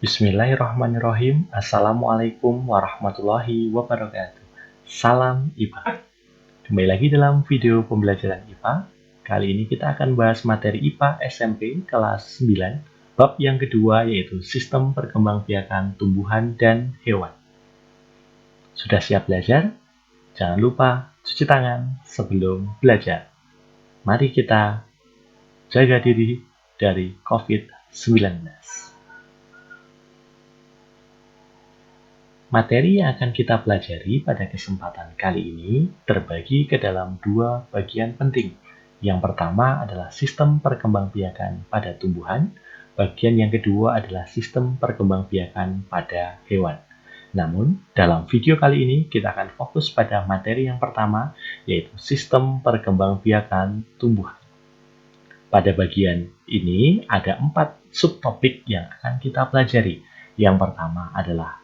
Bismillahirrahmanirrahim. Assalamualaikum warahmatullahi wabarakatuh. Salam IPA. Kembali lagi dalam video pembelajaran IPA. Kali ini kita akan bahas materi IPA SMP kelas 9, bab yang kedua yaitu sistem perkembangbiakan tumbuhan dan hewan. Sudah siap belajar? Jangan lupa cuci tangan sebelum belajar. Mari kita jaga diri dari COVID-19. Materi yang akan kita pelajari pada kesempatan kali ini terbagi ke dalam dua bagian penting. Yang pertama adalah sistem perkembangbiakan pada tumbuhan, bagian yang kedua adalah sistem perkembangbiakan pada hewan. Namun, dalam video kali ini kita akan fokus pada materi yang pertama, yaitu sistem perkembangbiakan tumbuhan. Pada bagian ini ada 4 subtopik yang akan kita pelajari. Yang pertama adalah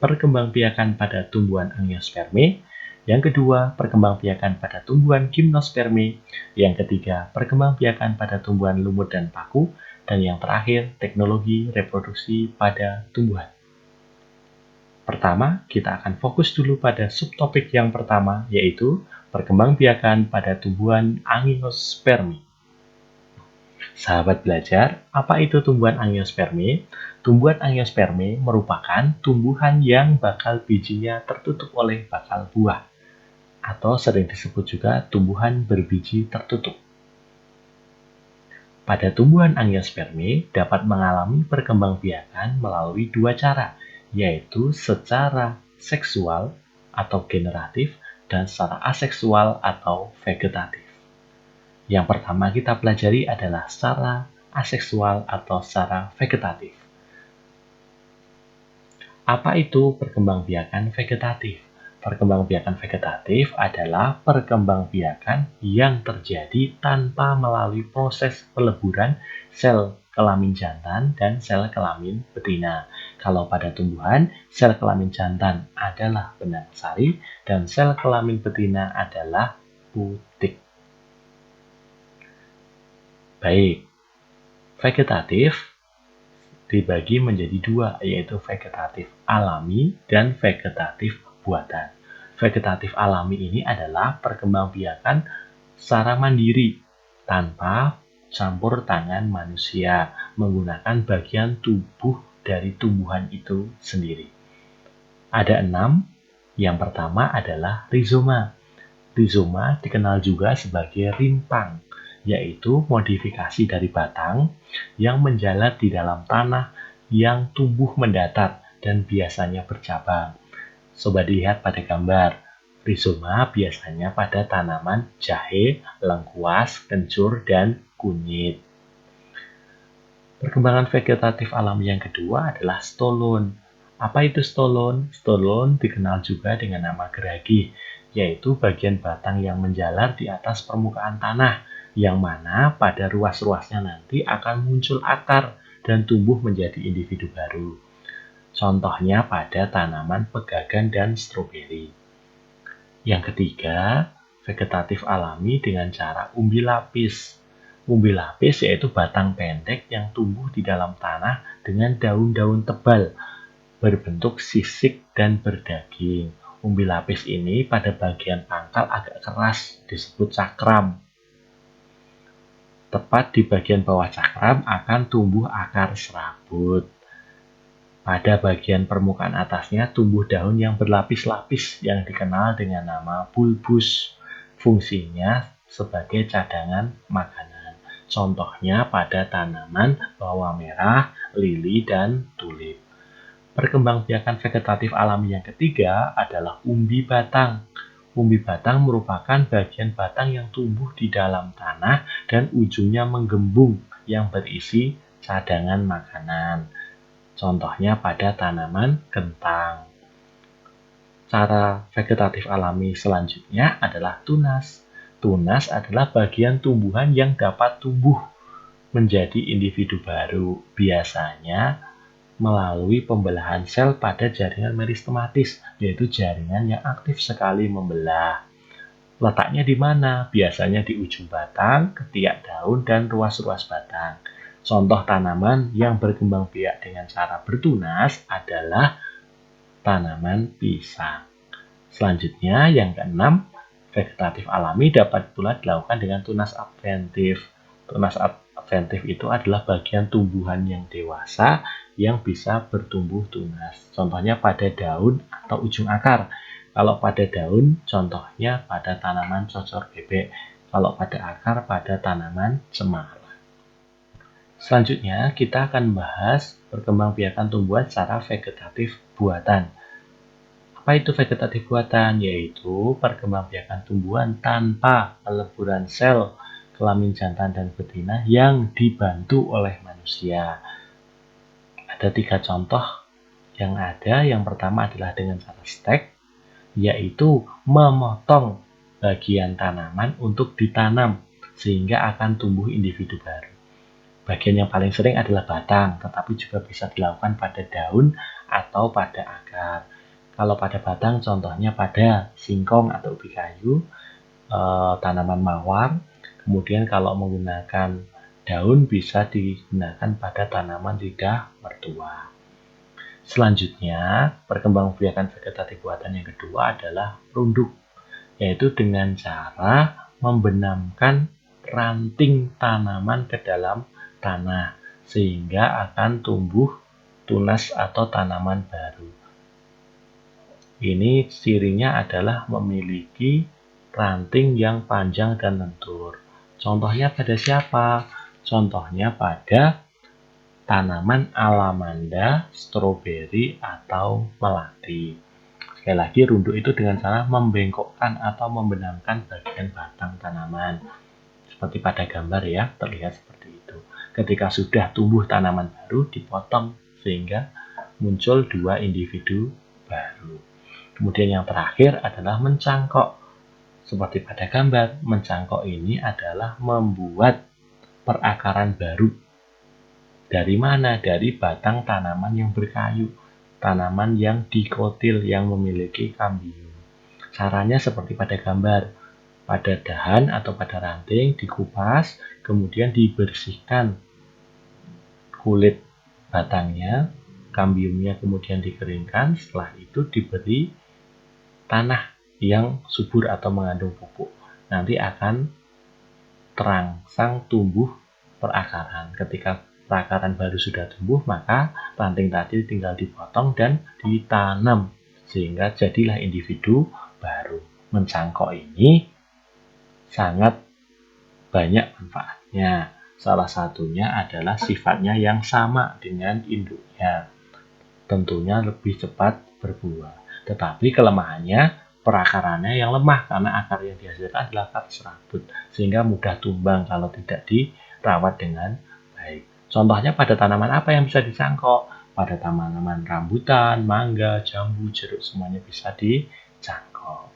perkembangbiakan pada tumbuhan angiosperme, yang kedua perkembangbiakan pada tumbuhan gimnosperme, yang ketiga perkembangbiakan pada tumbuhan lumut dan paku, dan yang terakhir teknologi reproduksi pada tumbuhan. Pertama, kita akan fokus dulu pada subtopik yang pertama, yaitu perkembangbiakan pada tumbuhan angiosperme. Sahabat belajar, apa itu tumbuhan angiosperme? Tumbuhan angiosperme merupakan tumbuhan yang bakal bijinya tertutup oleh bakal buah, atau sering disebut juga tumbuhan berbiji tertutup. Pada tumbuhan angiosperme dapat mengalami perkembangbiakan melalui dua cara, yaitu secara seksual atau generatif dan secara aseksual atau vegetatif. Yang pertama kita pelajari adalah secara aseksual atau secara vegetatif. Apa itu perkembangbiakan vegetatif? Perkembangbiakan vegetatif adalah perkembangbiakan yang terjadi tanpa melalui proses peleburan sel kelamin jantan dan sel kelamin betina. Kalau pada tumbuhan, sel kelamin jantan adalah benang sari dan sel kelamin betina adalah putik. Baik, vegetatif dibagi menjadi dua, yaitu vegetatif alami dan vegetatif buatan. Vegetatif alami ini adalah perkembangbiakan secara mandiri, tanpa campur tangan manusia, menggunakan bagian tubuh dari tumbuhan itu sendiri. Ada 6, yang pertama adalah rizoma. Rizoma dikenal juga sebagai rimpang, yaitu modifikasi dari batang yang menjalar di dalam tanah yang tumbuh mendatar dan biasanya bercabang. Coba dilihat pada gambar. Rizoma biasanya pada tanaman jahe, lengkuas, kencur, dan kunyit. Perkembangan vegetatif alami yang kedua adalah stolon. Apa itu stolon? Stolon dikenal juga dengan nama geragi, yaitu bagian batang yang menjalar di atas permukaan tanah, yang mana pada ruas-ruasnya nanti akan muncul akar dan tumbuh menjadi individu baru. Contohnya pada tanaman pegagan dan stroberi. Yang ketiga, vegetatif alami dengan cara umbi lapis. Umbi lapis yaitu batang pendek yang tumbuh di dalam tanah dengan daun-daun tebal, berbentuk sisik dan berdaging. Umbi lapis ini pada bagian pangkal agak keras, disebut cakram. Tepat di bagian bawah cakram akan tumbuh akar serabut. Pada bagian permukaan atasnya tumbuh daun yang berlapis-lapis yang dikenal dengan nama bulbus. Fungsinya sebagai cadangan makanan. Contohnya pada tanaman bawang merah, lili, dan tulip. Perkembangbiakan vegetatif alami yang ketiga adalah umbi batang. Umbi batang merupakan bagian batang yang tumbuh di dalam tanah dan ujungnya menggembung yang berisi cadangan makanan. Contohnya pada tanaman kentang. Cara vegetatif alami selanjutnya adalah tunas. Tunas adalah bagian tumbuhan yang dapat tumbuh menjadi individu baru, biasanya melalui pembelahan sel pada jaringan meristematis, yaitu jaringan yang aktif sekali membelah. Letaknya di mana? Biasanya di ujung batang, ketiak daun, dan ruas-ruas batang. Contoh tanaman yang berkembang biak dengan cara bertunas adalah tanaman pisang. Selanjutnya, yang keenam, vegetatif alami dapat pula dilakukan dengan tunas adventif. Tunas adventif itu adalah bagian tumbuhan yang dewasa yang bisa bertumbuh tunas. Contohnya pada daun atau ujung akar. Kalau pada daun, contohnya pada tanaman cocor bebek. Kalau pada akar, pada tanaman cemara. Selanjutnya, kita akan bahas perkembangbiakan tumbuhan secara vegetatif buatan. Apa itu vegetatif buatan? Yaitu perkembangbiakan tumbuhan tanpa peleburan sel kelamin jantan dan betina yang dibantu oleh manusia. Ada 3 contoh yang ada. Yang pertama adalah dengan cara stek, yaitu memotong bagian tanaman untuk ditanam sehingga akan tumbuh individu baru. Bagian yang paling sering adalah batang, tetapi juga bisa dilakukan pada daun atau pada akar. Kalau pada batang, contohnya pada singkong atau ubi kayu, tanaman mawar. Kemudian kalau menggunakan daun, bisa digunakan pada tanaman lidah mertua. Selanjutnya, perkembangbiakan vegetatif buatan yang kedua adalah runduk, yaitu dengan cara membenamkan ranting tanaman ke dalam tanah sehingga akan tumbuh tunas atau tanaman baru. Ini cirinya adalah memiliki ranting yang panjang dan lentur. Contohnya pada siapa? Contohnya pada tanaman alamanda, stroberi, atau melati. Sekali lagi, runduk itu dengan cara membengkokkan atau membenamkan bagian batang tanaman. Seperti pada gambar ya, terlihat seperti itu. Ketika sudah tumbuh tanaman baru, dipotong sehingga muncul 2 individu baru. Kemudian yang terakhir adalah mencangkok. Seperti pada gambar, mencangkok ini adalah membuat perakaran baru. Dari mana? Dari batang tanaman yang berkayu, tanaman yang dikotil, yang memiliki kambium. Caranya seperti pada gambar. Pada dahan atau pada ranting dikupas, kemudian dibersihkan kulit batangnya, kambiumnya kemudian dikeringkan, setelah itu diberi tanah yang subur atau mengandung pupuk. Nanti akan terangsang tumbuh perakaran. Ketika perakaran baru sudah tumbuh, maka ranting tadi tinggal dipotong dan ditanam sehingga jadilah individu baru. Mencangkok ini sangat banyak manfaatnya. Salah satunya adalah sifatnya yang sama dengan induknya. Tentunya lebih cepat berbuah. Tetapi kelemahannya perakarannya yang lemah karena akar yang dihasilkan adalah akar serabut. Sehingga mudah tumbang kalau tidak dirawat dengan baik. Contohnya pada tanaman apa yang bisa dicangkok? Pada tanaman rambutan, mangga, jambu, jeruk, semuanya bisa dicangkok.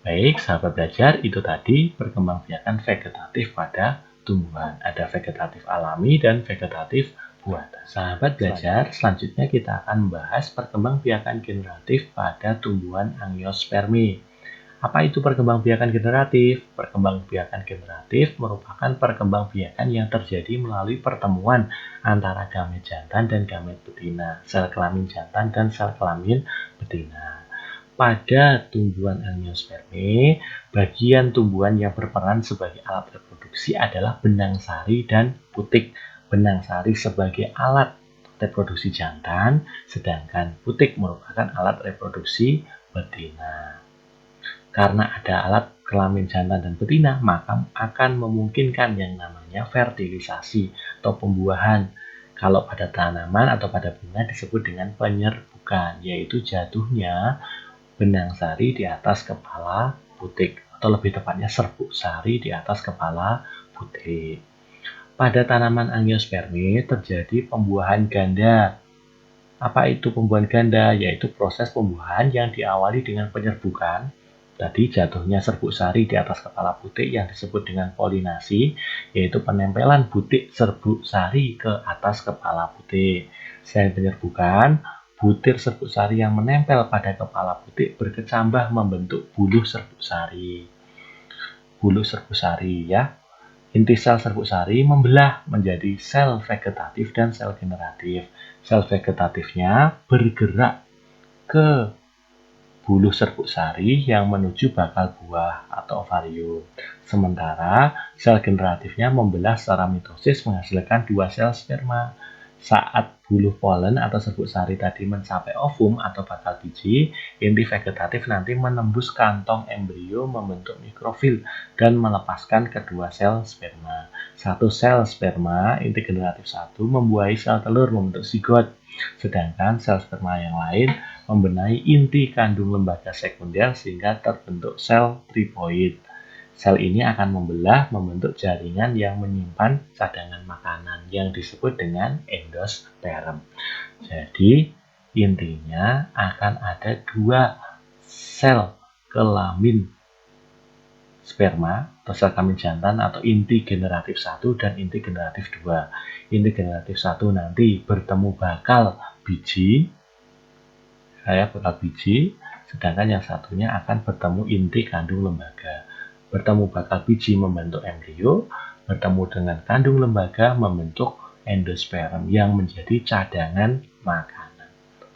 Baik, sahabat belajar, itu tadi perkembangbiakan vegetatif pada tumbuhan. Ada vegetatif alami dan vegetatif buatan. Sahabat belajar, selanjutnya kita akan membahas perkembangbiakan generatif pada tumbuhan angiospermi. Apa itu perkembangbiakan generatif? Perkembangbiakan generatif merupakan perkembangbiakan yang terjadi melalui pertemuan antara gamet jantan dan gamet betina, sel kelamin jantan dan sel kelamin betina. Pada tumbuhan angiospermi, bagian tumbuhan yang berperan sebagai alat reproduksi adalah benang sari dan putik. Benang sari sebagai alat reproduksi jantan, sedangkan putik merupakan alat reproduksi betina. Karena ada alat kelamin jantan dan betina, maka akan memungkinkan yang namanya fertilisasi atau pembuahan. Kalau pada tanaman atau pada bunga disebut dengan penyerbukan, yaitu jatuhnya benang sari di atas kepala putik, atau lebih tepatnya serbuk sari di atas kepala putik. Pada tanaman angiospermi terjadi pembuahan ganda. Apa itu pembuahan ganda? Yaitu proses pembuahan yang diawali dengan penyerbukan. Tadi jatuhnya serbuk sari di atas kepala putik yang disebut dengan polinasi, yaitu penempelan butir serbuk sari ke atas kepala putik. Selain penyerbukan, butir serbuk sari yang menempel pada kepala putik berkecambah membentuk buluh serbuk sari. Buluh serbuk sari ya. Inti sel serbuk sari membelah menjadi sel vegetatif dan sel generatif. Sel vegetatifnya bergerak ke buluh serbuk sari yang menuju bakal buah atau ovarium. Sementara sel generatifnya membelah secara mitosis menghasilkan 2 sel sperma. Saat buluh polen atau serbuk sari tadi mencapai ovum atau bakal biji, inti vegetatif nanti menembus kantong embrio membentuk mikrofil dan melepaskan kedua sel sperma. Satu sel sperma, inti generatif 1, membuahi sel telur membentuk zigot, sedangkan sel sperma yang lain membenahi inti kandung lembaga sekunder sehingga terbentuk sel tripoid. Sel ini akan membelah membentuk jaringan yang menyimpan cadangan makanan yang disebut dengan endosperm. Jadi intinya akan ada 2 sel kelamin sperma atau sel kelamin jantan atau inti generatif 1 dan inti generatif 2. Inti generatif 1 nanti bertemu bakal biji, sedangkan yang satunya akan bertemu inti kandung lembaga. Bertemu bakal biji membentuk embrio, bertemu dengan kandung lembaga membentuk endosperm yang menjadi cadangan makanan.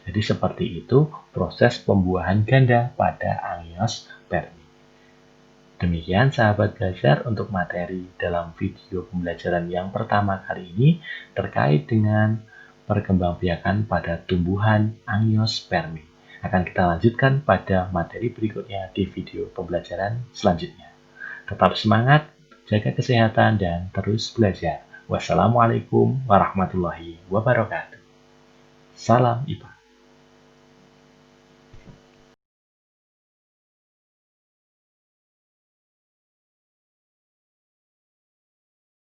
Jadi seperti itu proses pembuahan ganda pada angiospermi. Demikian sahabat belajar untuk materi dalam video pembelajaran yang pertama kali ini terkait dengan perkembangbiakan pada tumbuhan angiospermi. Akan kita lanjutkan pada materi berikutnya di video pembelajaran selanjutnya. Tetap semangat, jaga kesehatan, dan terus belajar. Wassalamualaikum warahmatullahi wabarakatuh. Salam IPA.